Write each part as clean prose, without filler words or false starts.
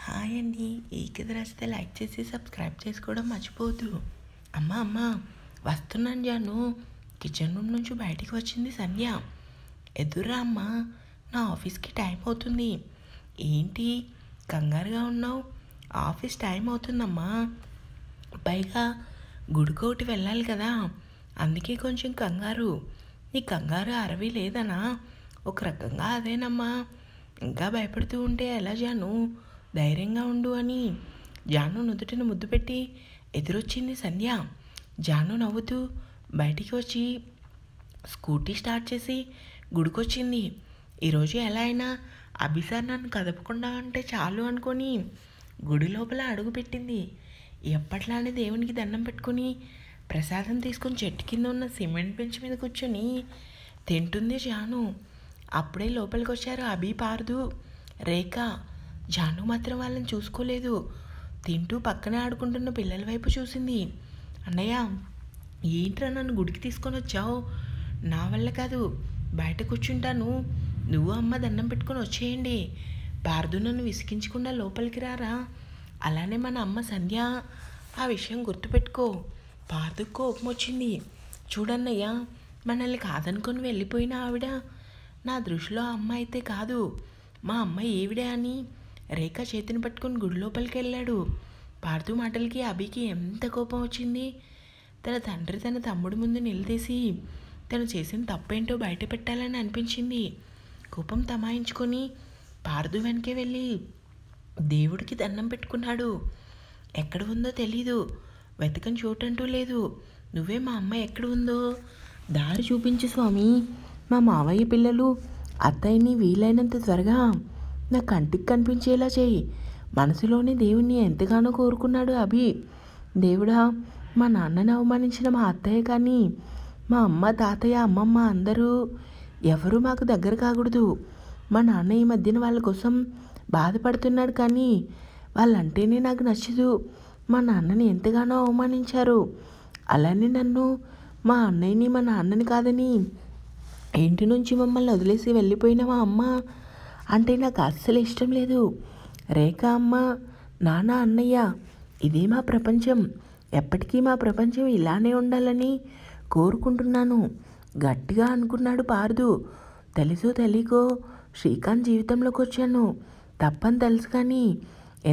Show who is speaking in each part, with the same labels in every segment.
Speaker 1: Hi అండి. ఈ కథ నచ్చితే లైక్ చేసి సబ్స్క్రైబ్ చేసుకోవడం మర్చిపోవద్దు. అమ్మ వస్తున్నాను జాను. కిచెన్ రూమ్ నుంచి బయటికి వచ్చింది సంధ్య. ఎదురా అమ్మ, నా ఆఫీస్కి టైం అవుతుంది. ఏంటి కంగారుగా ఉన్నావు? ఆఫీస్ టైం అవుతుందమ్మా. పైగా గుడికోటి వెళ్ళాలి కదా, అందుకే కొంచెం కంగారు. నీ కంగారు అరవి లేదనా? ఒక రకంగా అదేనమ్మా. ఇంకా భయపడుతూ ఉంటే ఎలా జాను? ధైర్యంగా ఉండు అని జాను నుదుటిని ముద్దు పెట్టి ఎదురొచ్చింది సంధ్య. జాను నవ్వుతూ బయటికి వచ్చి స్కూటీ స్టార్ట్ చేసి గుడికొచ్చింది. ఈరోజు ఎలా అయినా అభిసార్ నన్ను కదపకుండా అంటే చాలు అనుకొని గుడి లోపల అడుగు పెట్టింది. ఎప్పట్లానే దేవునికి దండం పెట్టుకుని ప్రసాదం తీసుకొని చెట్టు కింద ఉన్న సిమెంట్ బెంచ్ మీద కూర్చొని తింటుంది జాను. అప్పుడే లోపలికి వచ్చారు అభి, పార్దు, రేఖ. జాను మాత్రం వాళ్ళని చూసుకోలేదు. తింటూ పక్కనే ఆడుకుంటున్న పిల్లల వైపు చూసింది. అన్నయ్య, ఏంట్రా నన్ను గుడికి తీసుకొని వచ్చావు? నా వల్ల కాదు, బయట కూర్చుంటాను. నువ్వు అమ్మ దండం పెట్టుకొని వచ్చేయండి. పార్దు నన్ను విసిగించకుండా లోపలికి రారా. అలానే మన అమ్మ సంధ్య, ఆ విషయం గుర్తుపెట్టుకో. పార్దుకు కోపం వచ్చింది. చూడన్నయ్య, మనల్ని కాదనుకొని వెళ్ళిపోయిన ఆవిడ నా దృష్టిలో అమ్మ అయితే కాదు, మా అమ్మ ఈవిడే అని రేఖ చేతిని పట్టుకుని గుడి లోపలికి వెళ్ళాడు. పార్దు మాటలకి అభికి ఎంత కోపం వచ్చింది. తన తండ్రి తన తమ్ముడి ముందు నిలదీసి తను చేసిన తప్పేంటో బయట పెట్టాలని అనిపించింది. కోపం తమాయించుకొని పార్దు వెనకే వెళ్ళి దేవుడికి దండం పెట్టుకున్నాడు. ఎక్కడ ఉందో తెలీదు, వెతకని చోటంటూ లేదు. నువ్వే మా అమ్మ ఎక్కడ ఉందో దారి చూపించు స్వామి. మా మావయ్య పిల్లలు అత్తయ్యని వీలైనంత త్వరగా నా కంటికి కనిపించేలా చేయి. మనసులోని దేవుణ్ణి ఎంతగానో కోరుకున్నాడు అభి. దేవుడా, మా నాన్నని అవమానించిన మా అత్తయ్య కానీ మా అమ్మ, తాతయ్య, అమ్మమ్మ అందరూ ఎవరూ మాకు దగ్గర కాకూడదు. మా నాన్న ఈ మధ్యన వాళ్ళ కోసం బాధపడుతున్నాడు, కానీ వాళ్ళంటేనే నాకు నచ్చదు. మా నాన్నని ఎంతగానో అవమానించారు. అలానే నన్ను, మా అన్నయ్యని, మా నాన్నని కాదని ఇంటి నుంచి మమ్మల్ని వదిలేసి వెళ్ళిపోయిన మా అమ్మ అంటే నాకు అస్సలు ఇష్టం లేదు. రేఖ అమ్మ, నాన్న, అన్నయ్య, ఇదే మా ప్రపంచం. ఎప్పటికీ మా ప్రపంచం ఇలానే ఉండాలని కోరుకుంటున్నాను గట్టిగా అనుకున్నాడు పార్దు. తెలుసో తెలియకో శ్రీకాంత్ జీవితంలోకి వచ్చాను. తప్పని తెలుసు, కానీ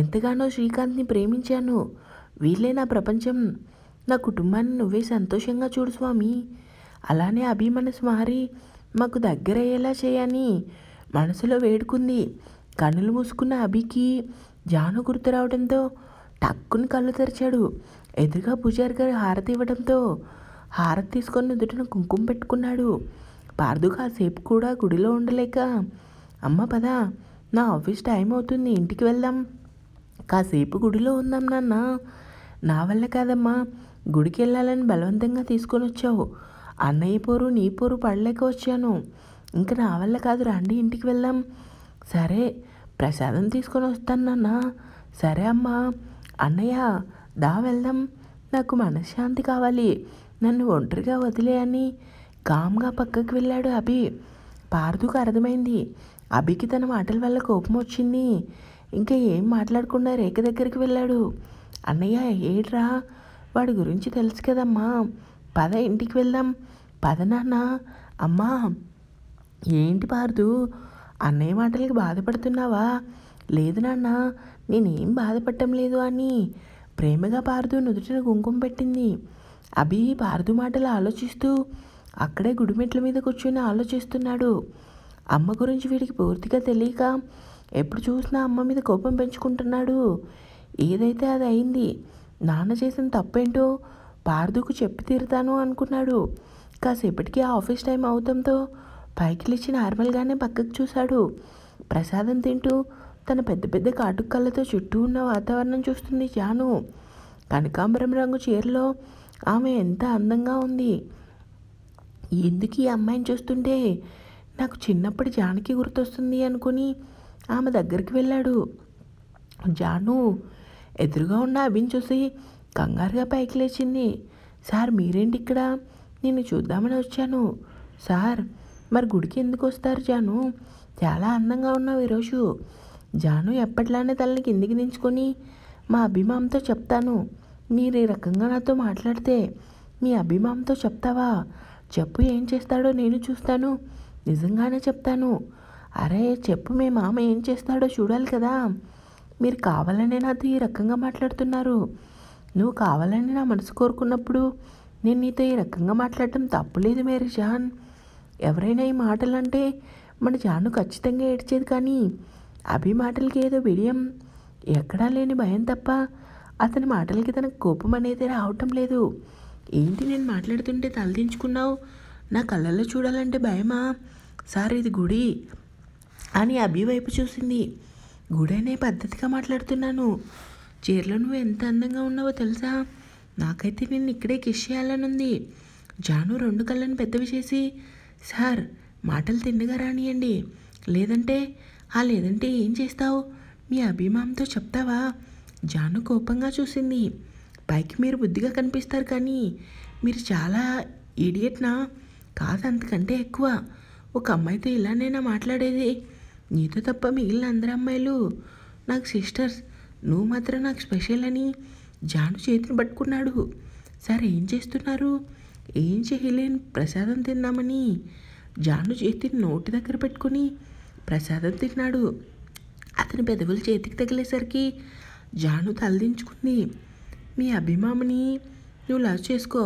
Speaker 1: ఎంతగానో శ్రీకాంత్ని ప్రేమించాను. వీళ్ళే నా ప్రపంచం. నా కుటుంబాన్ని నువ్వే సంతోషంగా చూడు స్వామి. అలానే అభి మనసు మారి మాకు దగ్గరయ్యేలా చేయని మనసులో వేడుకుంది. కన్నులు మూసుకున్న అభికి జాను గుర్తు రావడంతో టక్కుని కళ్ళు తెరిచాడు. ఎదురుగా పూజారి గారు హారతి ఇవ్వడంతో హారతి తీసుకొని నుదుటిన కుంకుమ పెట్టుకున్నాడు. పార్దు కాసేపు కూడా గుడిలో ఉండలేక, అమ్మ పద, నా ఆఫీస్ టైం అవుతుంది, ఇంటికి వెళ్దాం. కాసేపు గుడిలో ఉందాం నాన్న. నా వల్ల కాదమ్మా, గుడికి వెళ్ళాలని బలవంతంగా తీసుకొని వచ్చావు. అన్నయ్య పోరు నీ పోరు పడలేక వచ్చాను. ఇంకా నా వల్ల కాదు, రండి ఇంటికి వెళ్దాం. సరే, ప్రసాదం తీసుకొని వస్తాను నాన్న. సరే అమ్మా. అన్నయ్య, దా వెళ్దాం. నాకు మనశ్శాంతి కావాలి, నన్ను ఒంటరిగా వదిలే అని కామ్గా పక్కకి వెళ్ళాడు అభి. పార్దుకు అర్థమైంది అభికి తన మాటల వల్ల కోపం వచ్చింది. ఇంకా ఏం మాట్లాడకుండా రేఖ దగ్గరికి వెళ్ళాడు. అన్నయ్య, ఏడ్రా, వాడి గురించి తెలుసు కదమ్మా. పద ఇంటికి వెళ్దాం. పద నాన్న. అమ్మా, ఏంటి పార్దు, అన్నయ్య మాటలకి బాధపడుతున్నావా? లేదు నాన్న, నేనేం బాధపడటం లేదు అని ప్రేమగా పార్దు నుదుటిన కుంకుమ పెట్టింది. అభి పార్దు మాటలు ఆలోచిస్తూ అక్కడే గుడిమెట్ల మీద కూర్చొని ఆలోచిస్తున్నాడు. అమ్మ గురించి వీడికి పూర్తిగా తెలియక ఎప్పుడు చూసినా అమ్మ మీద కోపం పెంచుకుంటున్నాడు. ఏదైతే అది అయింది. నాన్న చేసిన తప్పేంటో పార్దుకు చెప్పి తీరుతాను అనుకున్నాడు. కాసేపటికి ఆఫీస్ టైం అవడంతో పైకి లేచి నార్మల్గానే పక్కకు చూశాడు. ప్రసాదం తింటూ తన పెద్ద పెద్ద కాటుక కళ్ళతో చుట్టూ ఉన్న వాతావరణం చూస్తుంది జాను. కనకాంబరం రంగు చీరలో ఆమె ఎంత అందంగా ఉంది. ఎందుకు ఈ అమ్మాయిని చూస్తుంటే నాకు చిన్నప్పటి జానకి గుర్తొస్తుంది అనుకుని ఆమె దగ్గరికి వెళ్ళాడు. జాను ఎదురుగా ఉన్న అభిని చూసి కంగారుగా పైకి లేచింది. సార్, మీరేంటి ఇక్కడ? నేను చూద్దామని వచ్చాను. సార్, మరి గుడికి ఎందుకు వస్తారు జాను? చాలా అందంగా ఉన్నావు ఈరోజు. జాను ఎప్పట్లానే తలని కిందికి దించుకొని మా అభిమామ్తో చెప్తాను. మీరు ఈ రకంగా నాతో మాట్లాడితే మీ అభిమామ్తో చెప్తావా? చెప్పు, ఏం చేస్తాడో నేను చూస్తాను. నిజంగానే చెప్తాను. అరే చెప్పు, మీ మామ ఏం చేస్తాడో చూడాలి కదా. మీరు కావాలనే నాతో ఈ రకంగా మాట్లాడుతున్నారు. నువ్వు కావాలని నా మనసు కోరుకున్నప్పుడు నేను నీతో ఈ రకంగా మాట్లాడటం తప్పులేదు మేరీ జాన్. ఎవరైనా ఈ మాటలు అంటే మన జాను ఖచ్చితంగా ఏడ్చేది, కానీ అభి మాటలకి ఏదో బిడియం, ఎక్కడా లేని భయం తప్ప అతని మాటలకి తనకు కోపం అనేది రావటం లేదు. ఏంటి నేను మాట్లాడుతుంటే తలదించుకున్నావు? నా కళ్ళల్లో చూడాలంటే భయమా? సార్ ఇది గుడి అని అభి వైపు చూసింది. గుడి అనే పద్ధతిగా మాట్లాడుతున్నాను. చీరలో నువ్వు ఎంత అందంగా ఉన్నావో తెలుసా? నాకైతే నిన్ను ఇక్కడే కిస్ చేయాలనుంది. జాను 2 కళ్ళను పెద్దవి చేసి, సార్ మాటలు తిన్నగా రానియండి, లేదంటే ఏం చేస్తావు? మీ అభిమానంతో చెప్తావా? జాను కోపంగా చూసింది. పైకి మీరు బుద్ధిగా కనిపిస్తారు, కానీ మీరు చాలా ఈడియట్నా? కాదు, అంతకంటే ఎక్కువ. ఒక అమ్మాయితో ఇలానేనా మాట్లాడేది? నీతో తప్ప మిగిలిన అందరు అమ్మాయిలు నాకు సిస్టర్స్, నువ్వు మాత్రం నాకు స్పెషల్ అని జాను చేతిని పట్టుకున్నాడు. సార్ ఏం చేస్తున్నారు? ఏం చేయలేని ప్రసాదం తిందామని జాను చేతిని నోటి దగ్గర పెట్టుకుని ప్రసాదం తిన్నాడు. అతని పెదవులు చేతికి తగిలేసరికి జాను తలదించుకుంది. మీ అభిమామని నువ్వు లవ్ చేసుకో,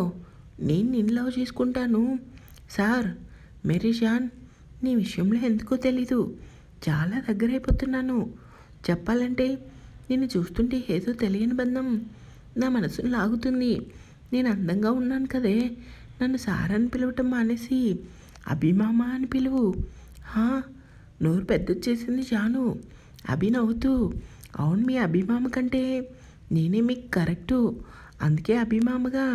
Speaker 1: నేను నిన్ను లవ్ చేసుకుంటాను. సార్ మేరీ జాన్, నీ విషయంలో ఎందుకో తెలీదు, చాలా దగ్గరైపోతున్నాను. చెప్పాలంటే నిన్ను చూస్తుంటే ఏదో తెలియని బంధం నా మనసును లాగుతుంది. నేను అందంగా ఉన్నాను కదే, నన్ను సార్ అని పిలవటం మానేసి అభిమామ అని పిలువు. నోరు పెద్దొచ్చేసింది జాను. అభి నవ్వుతూ, అవును, మీ అభిమామ కంటే నేనే మీకు కరెక్టు, అందుకే అభిమామగా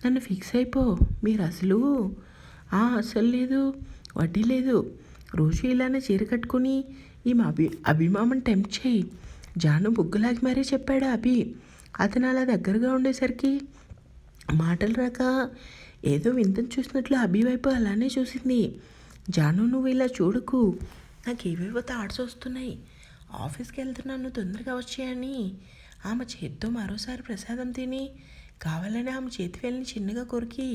Speaker 1: నన్ను ఫిక్స్ అయిపో. మీరు అసలు లేదు, వడ్డీ లేదు. రోజు ఇలానే చీర కట్టుకుని ఈ అభిమామని టెంప్ట్ చేయి. జాను బుగ్గులాగి మరీ చెప్పాడు అభి. అతను అలా దగ్గరగా ఉండేసరికి మాటలు రాక ఏదో వింతను చూసినట్లు అభి వైపు అలానే చూసింది. జాను, నువ్వు ఇలా చూడకు, నాకు ఏవేవో థాట్స్ వస్తున్నాయి. ఆఫీస్కి వెళ్తున్నాను, తొందరగా వచ్చాయని ఆమె చేతితో మరోసారి ప్రసాదం తిని కావాలని ఆమె చేతి వేలిని చిన్నగా కొరికి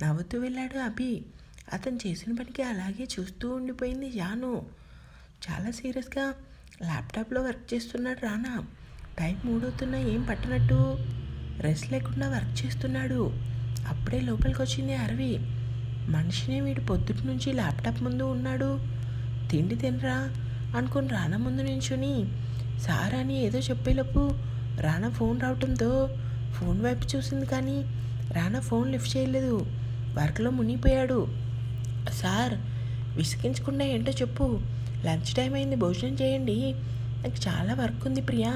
Speaker 1: నవ్వుతూ వెళ్ళాడు అభి. అతను చేసిన పనికి అలాగే చూస్తూ ఉండిపోయింది జాను. చాలా సీరియస్గా ల్యాప్టాప్లో వర్క్ చేస్తున్నాడు రానా. టైం 3 అవుతున్నా ఏం పట్టనట్టు రెస్ట్ లేకుండా వర్క్ చేస్తున్నాడు. అప్పుడే లోపలికి వచ్చింది అరవి. మనిషిని వీడు పొద్దుటి నుంచి ల్యాప్టాప్ ముందు ఉన్నాడు, తిండి తినరా అనుకుని రానా ముందు నించుని సార్ అని ఏదో చెప్పేలోపు రానా ఫోన్ రావటంతో ఫోన్ వైపు చూసింది, కానీ రానా ఫోన్ లిఫ్ట్ చేయలేదు. వర్క్లో మునిగిపోయాడు. సార్ విసిగించకుండా ఏంటో చెప్పు, లంచ్ టైం అయింది, భోజనం చేయండి, నాకు చాలా వర్క్ ఉంది ప్రియా,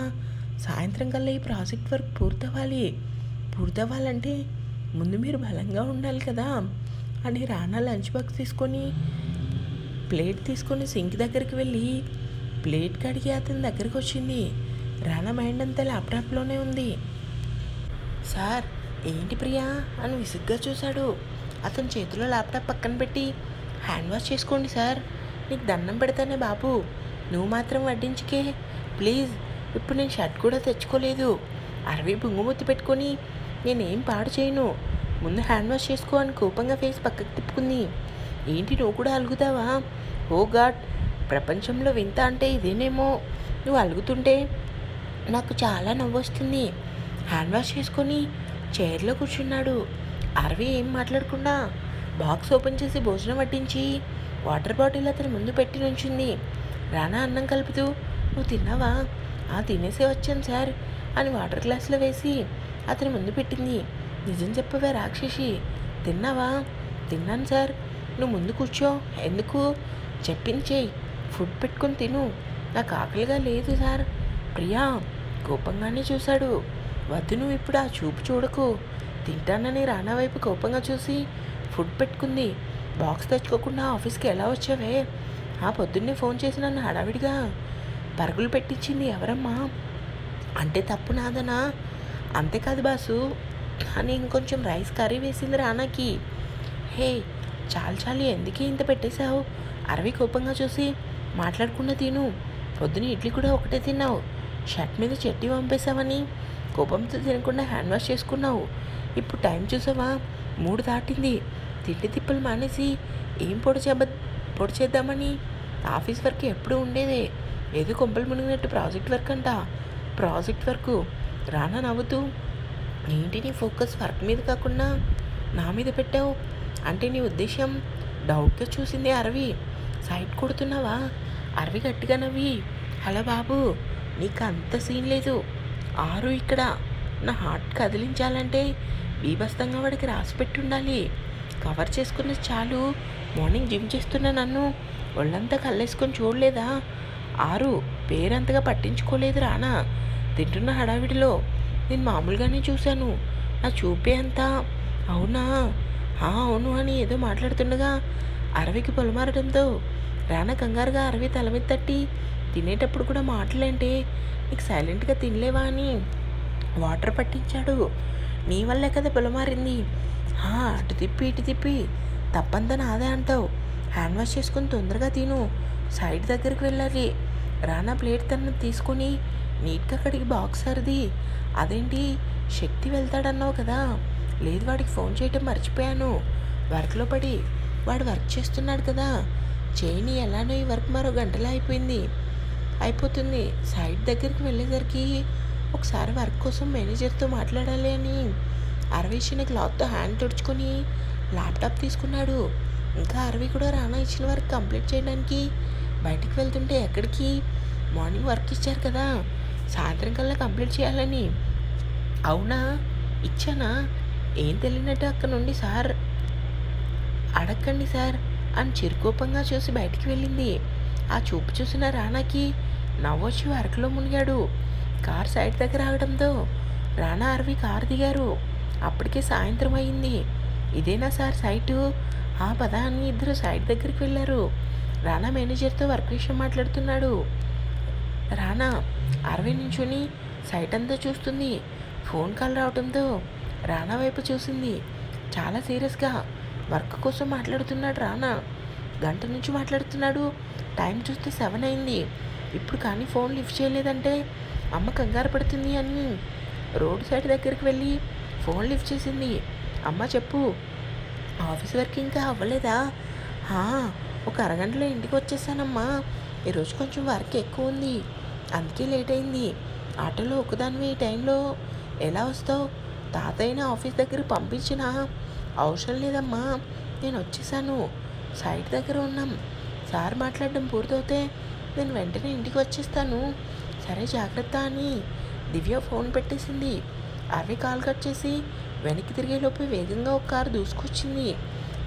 Speaker 1: సాయంత్రం కల్లా ఈ ప్రాజెక్ట్ వర్క్ పూర్తవ్వాలంటే ముందు మీరు బలంగా ఉండాలి కదా అని రానా లంచ్ బాక్స్ తీసుకొని ప్లేట్ తీసుకొని సింక్ దగ్గరికి వెళ్ళి ప్లేట్ కడిగి అతని దగ్గరికి వచ్చింది. రానా మైండ్ అంతా ల్యాప్టాప్లోనే ఉంది. సార్ ఏంటి ప్రియా అని విసుగ్గా చూశాడు. అతని చేతిలో ల్యాప్టాప్ పక్కన పెట్టి, హ్యాండ్ వాష్ చేసుకోండి సార్, నీకు దండం పెడతానే బాబు, నువ్వు మాత్రం వడ్డించుకే ప్లీజ్, ఇప్పుడు నేను షర్ట్ కూడా తెచ్చుకోలేదు. అరవి బుంగుమూతి పెట్టుకొని నేనేం పాడు చేయను, ముందు హ్యాండ్ వాష్ చేసుకో అని కోపంగా ఫేస్ పక్కకు తిప్పుకుంది. ఏంటి నువ్వు కూడా అలుగుతావా? ఓ గాడ్, ప్రపంచంలో వింత అంటే ఇదేనేమో. నువ్వు అలుగుతుంటే నాకు చాలా నవ్వు వస్తుంది. హ్యాండ్ వాష్ చేసుకొని చైర్లో కూర్చున్నాడు. అరవి ఏం మాట్లాడకుండా బాక్స్ ఓపెన్ చేసి భోజనం వడ్డించి వాటర్ బాటిల్ అతని ముందు పెట్టి నుంచింది. రానా అన్నం కలుపుతూ, నువ్వు తిన్నావా? తినేసే వచ్చాను సార్ అని వాటర్ గ్లాస్లో వేసి అతని ముందు పెట్టింది. నిజం చెప్పవే రాక్షసి, తిన్నావా? తిన్నాను సార్. నువ్వు ముందు కూర్చో, ఎందుకు? చెప్పింది చెయ్యి, ఫుడ్ పెట్టుకొని తిను, నాకు ఆకలిగా లేదు సార్. ప్రియా కోపంగానే చూశాడు. వద్దు, నువ్వు ఇప్పుడు ఆ చూపు చూడకు, తింటానని రానా వైపు కోపంగా చూసి ఫుడ్ పెట్టుకుంది. బాక్స్ తెచ్చుకోకుండా ఆఫీస్కి ఎలా వచ్చావే? పొద్దున్నే ఫోన్ చేసి నన్ను హడావిడిగా పరుగులు పెట్టించింది ఎవరమ్మా? అంటే తప్పు నాదనా? అంతేకాదు బాసు అని ఇంకొంచెం రైస్ కర్రీ వేసింది రానాకి. హే చాలు ఎందుకే ఇంత పెట్టేశావు? అరవి కోపంగా చూసి, మాట్లాడకుండా తిను, పొద్దున ఇడ్లీ కూడా ఒకటే తిన్నావు. షర్ట్ మీద చెట్టి పంపేశావని కోపంతో తినకుండా హ్యాండ్ వాష్ చేసుకున్నావు. ఇప్పుడు టైం చూసావా, 3 దాటింది. తిండి తిప్పలు మానేసి ఏం పొడి చేద్దామని ఆఫీస్ వర్క్ ఎప్పుడూ ఉండేదే. ఏదో కొంపలు మునిగినట్టు ప్రాజెక్ట్ వర్క్ అంట. ప్రాజెక్ట్ వర్క్ రానా నవ్వుతూ, ఏంటి నీ ఫోకస్ వర్క్ మీద కాకుండా నా మీద పెట్టావు అంటే నీ ఉద్దేశం? డౌట్గా చూసింది అరవి. సైట్ కొడుతున్నావా? అరవి గట్టిగా నవ్వి, హలో బాబు, నీకు అంత సీన్ లేదు. ఆరు ఇక్కడ నా హార్ట్ కదిలించాలంటే బీభత్సంగా వాడికి రాసి పెట్టి ఉండాలి. కవర్ చేసుకున్నది చాలు. మార్నింగ్ జిమ్ చేస్తున్న నన్ను ఒళ్ళంతా కళ్ళేసుకొని చూడలేదా? ఆరు పేరంతగా పట్టించుకోలేదు రానా. తింటున్న హడావిడిలో నేను మామూలుగానే చూశాను. నా చూపే అంతా అవునా అవును అని ఏదో మాట్లాడుతుండగా అరవికి పొలమారడంతో రానా కంగారుగా అరవి తల మీద తట్టి, తినేటప్పుడు కూడా మాటలేంటే, నీకు సైలెంట్గా తినలేవా అని వాటర్ పట్టించాడు. నీ వల్లే కదా పొలమారింది. అటు తిప్పి ఇటు తిప్పి తప్పంతా నాదే అంటావు. హ్యాండ్ వాష్ చేసుకుని తొందరగా తిను. సైడ్ దగ్గరికి వెళ్ళాలి. రానా ప్లేట్ తను తీసుకొని నీట్గా కడిగి బాక్స్ సర్ది. అదేంటి శక్తి వెళ్తాడన్నావు కదా? లేదు, వాడికి ఫోన్ చేయటం మర్చిపోయాను. వర్క్లో పడి వాడు వర్క్ చేస్తున్నాడు కదా, చేయని ఎలానో ఈ వర్క్ మరో గంటలో అయిపోతుంది. సైట్ దగ్గరికి వెళ్ళేసరికి ఒకసారి వర్క్ కోసం మేనేజర్తో మాట్లాడాలి అని అరవి ఇచ్చిన క్లాత్తో హ్యాండ్ తుడుచుకొని ల్యాప్టాప్ తీసుకున్నాడు. ఇంకా అరవి కూడా రానా ఇచ్చిన వర్క్ కంప్లీట్ చేయడానికి బయటికి వెళ్తుంటే, ఎక్కడికి? మార్నింగ్ వర్క్ ఇచ్చారు కదా, సాయంత్రం కల్లా కంప్లీట్ చేయాలని. అవునా, ఇచ్చానా? ఏం తెలియనట్టు అక్కడ నుండి సార్ అడగండి సార్ అని చిరుకోపంగా చూసి బయటికి వెళ్ళింది. ఆ చూపు చూసిన రానాకి నవ్వొచ్చి వర్క్లో మునిగాడు. కార్ సైడ్ దగ్గర ఆగడంతో రానా అరవి కారు దిగారు. అప్పటికే సాయంత్రం అయింది. ఇదేనా సార్ సైటు? పద అని ఇద్దరు సైట్ దగ్గరికి వెళ్ళారు. రానా మేనేజర్తో వర్క్ విషయం మాట్లాడుతున్నాడు. రానా అరవి నించుని సైట్ అంతా చూస్తుంది. ఫోన్ కాల్ రావడంతో రానా వైపు చూసింది. చాలా సీరియస్గా వర్క్ కోసం మాట్లాడుతున్నాడు రానా. గంట నుంచి మాట్లాడుతున్నాడు. టైం చూస్తే 7 అయింది. ఇప్పుడు కానీ ఫోన్ లిఫ్ట్ చేయలేదంటే అమ్మ కంగారు పడుతుంది అని రోడ్ సైడ్ దగ్గరికి వెళ్ళి ఫోన్ లిఫ్ట్ చేసింది. అమ్మ చెప్పు, ఆఫీస్ వర్క్ ఇంకా అవ్వలేదా? ఒక అరగంటలో ఇంటికి వచ్చేసానమ్మా. ఈరోజు కొంచెం వర్క్ ఎక్కువ ఉంది, అందుకే లేట్ అయింది. ఆటోలో ఒకదానివి ఈ టైంలో ఎలా వస్తావు? తాతయ్యని ఆఫీస్ దగ్గర పంపించినా? అవసరం లేదమ్మా, నేను వచ్చేసాను. సైట్ దగ్గర ఉన్నాం. సార్ మాట్లాడడం పూర్తవుతే నేను వెంటనే ఇంటికి వచ్చేస్తాను. సరే జాగ్రత్త అని దివ్య ఫోన్ పెట్టేసింది. అరవి కాల్ కట్ చేసి వెనక్కి తిరిగేలోపు వేగంగా ఒక కారు దూసుకొచ్చింది.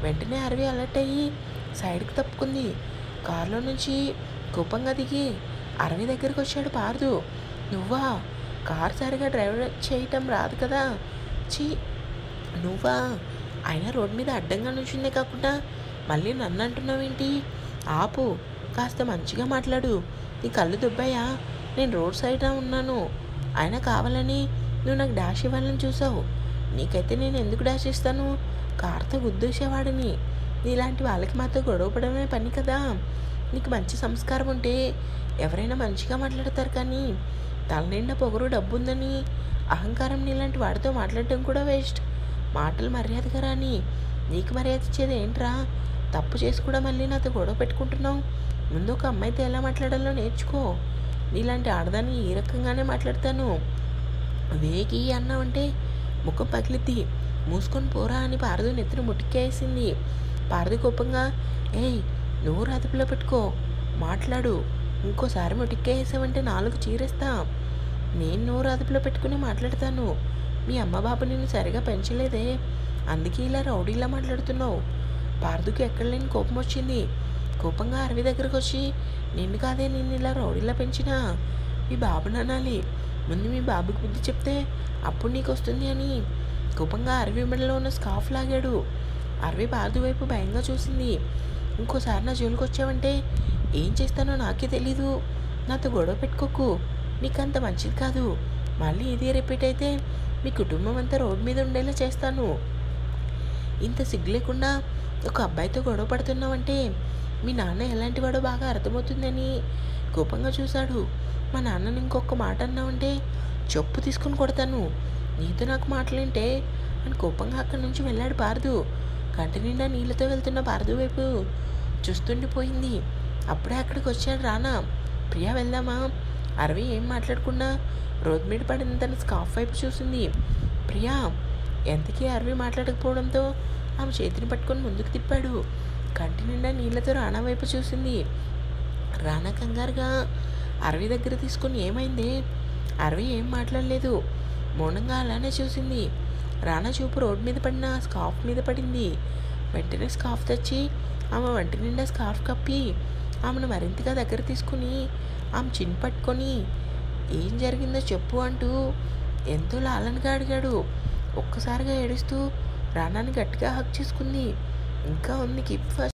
Speaker 1: వెంటనే అరవి అలర్ట్ అయ్యి సైడ్కి తప్పుకుంది. కారులో నుంచి కోపంగా దిగి అరవి దగ్గరికి వచ్చాడు పార్దు. నువ్వా? కారు సరిగా డ్రైవ్ చేయటం రాదు కదా? నువ్వా? అయినా రోడ్ మీద అడ్డంగా నుంచిందే కాకుండా మళ్ళీ నన్ను అంటున్నావేంటి? ఆపు, కాస్త మంచిగా మాట్లాడు. నీ కళ్ళు దుబ్బాయా? నేను రోడ్ సైడ్లో ఉన్నాను. అయినా కావాలని నువ్వు నాకు డాష్ ఇవ్వాలని చూసావు. నీకైతే నేను ఎందుకు డాష్ ఇస్తాను? కారుతో గుద్దేసేవాడిని. నీలాంటి వాళ్ళకి మాతో గొడవపడమే పని కదా. నీకు మంచి సంస్కారం ఉంటే ఎవరైనా మంచిగా మాట్లాడతారు, కానీ తలనిండా పొగరు డబ్బు ఉందని అహంకారం నీలాంటి వాడితో మాట్లాడటం కూడా వేస్ట్. మాటలు మర్యాదగా రాని నీకు మర్యాద ఇచ్చేది ఏంట్రా? తప్పు చేసి కూడా మళ్ళీ నాతో గొడవ పెట్టుకుంటున్నావు. ముందు ఒక అమ్మాయితో ఎలా మాట్లాడాలో నేర్చుకో. నీలాంటి ఆడదాన్ని ఈ రకంగానే మాట్లాడతాను. వేగి అన్నావంటే ముఖం పగిలిద్ది. మూసుకొని పోరా అని పారదు నెత్తిన ముట్టికేసింది. పారదు కోపంగా, ఏయ్ నువ్వు అదుపులో పెట్టుకో, మాట్లాడు. ఇంకోసారి ముట్టికేసావంటే 4 చీరేస్తా. నేను నోరు అదుపులో పెట్టుకుని మాట్లాడతాను. మీ అమ్మ బాబు నిన్ను సరిగా పెంచలేదే, అందుకే ఇలా రౌడీలా మాట్లాడుతున్నావు. పార్దుకి ఎక్కడ లేని కోపం వచ్చింది. కోపంగా అరవి దగ్గరకు వచ్చి, నిన్ను కాదే నిన్ను ఇలా రౌడీలా పెంచినా, మీ బాబుని అనాలి. ముందు మీ బాబుకి బుద్ధి చెప్తే అప్పుడు నీకు వస్తుంది అని కోపంగా అరవి మెడలో ఉన్న స్కార్ఫ్ లాగాడు. అరవి పార్దు వైపు భయంగా చూసింది. ఇంకోసారి నా జోలికి వచ్చావంటే ఏం చేస్తానో నాకే తెలీదు. నాతో గొడవ పెట్టుకోకు, నీకంత మంచిది కాదు. మళ్ళీ ఇదే రిపీట్ అయితే మీ కుటుంబం అంతా రోడ్డు మీద ఉండేలా చేస్తాను. ఇంత సిగ్గు లేకుండా ఒక అబ్బాయితో గొడవ పడుతున్నావంటే మీ నాన్న ఎలాంటి వాడో బాగా అర్థమవుతుందని కోపంగా చూశాడు. మా నాన్నని ఇంకొక మాట అన్నావంటే చెప్పు తీసుకుని కొడతాను, నీతో నాకు మాటలేంటే అని కోపంగా అక్కడి నుంచి వెళ్ళాడు పార్దు. కంటి నిండా నీళ్ళతో వెళ్తున్న పార్దు వైపు చూస్తుండిపోయింది. అప్పుడే అక్కడికి వచ్చాడు రానా. ప్రియా వెళ్దామా? అరవి ఏం మాట్లాడకుండా రోడ్ మీద పడిన తన స్కార్ఫ్ వైపు చూసింది. ప్రియా ఎంతకీ అరవి మాట్లాడకపోవడంతో ఆమె చేతిని పట్టుకొని ముందుకు తిప్పాడు. కంటి నిండా నీళ్లతో రానా వైపు చూసింది. రానా కంగారుగా అరవి దగ్గర తీసుకొని ఏమైంది? అరవి ఏం మాట్లాడలేదు, మౌనంగా అలానే చూసింది. రానా చూపు రోడ్డు మీద పడిన స్కార్ఫ్ మీద పడింది. వెంటనే స్కార్ఫ్ తెచ్చి ఆమె వంటి నిండా స్కార్ఫ్ కప్పి ఆమెను మరింతగా దగ్గర తీసుకుని ఆమె చిన్ పట్టుకొని ఏం జరిగిందో చెప్పు అంటూ ఎంతో లాలనగా అడిగాడు. ఒక్కసారిగా ఏడుస్తూ రానాని గట్టిగా హక్ చేసుకుంది. ఇంకా ఉంది కీప్ ఫస్ట్.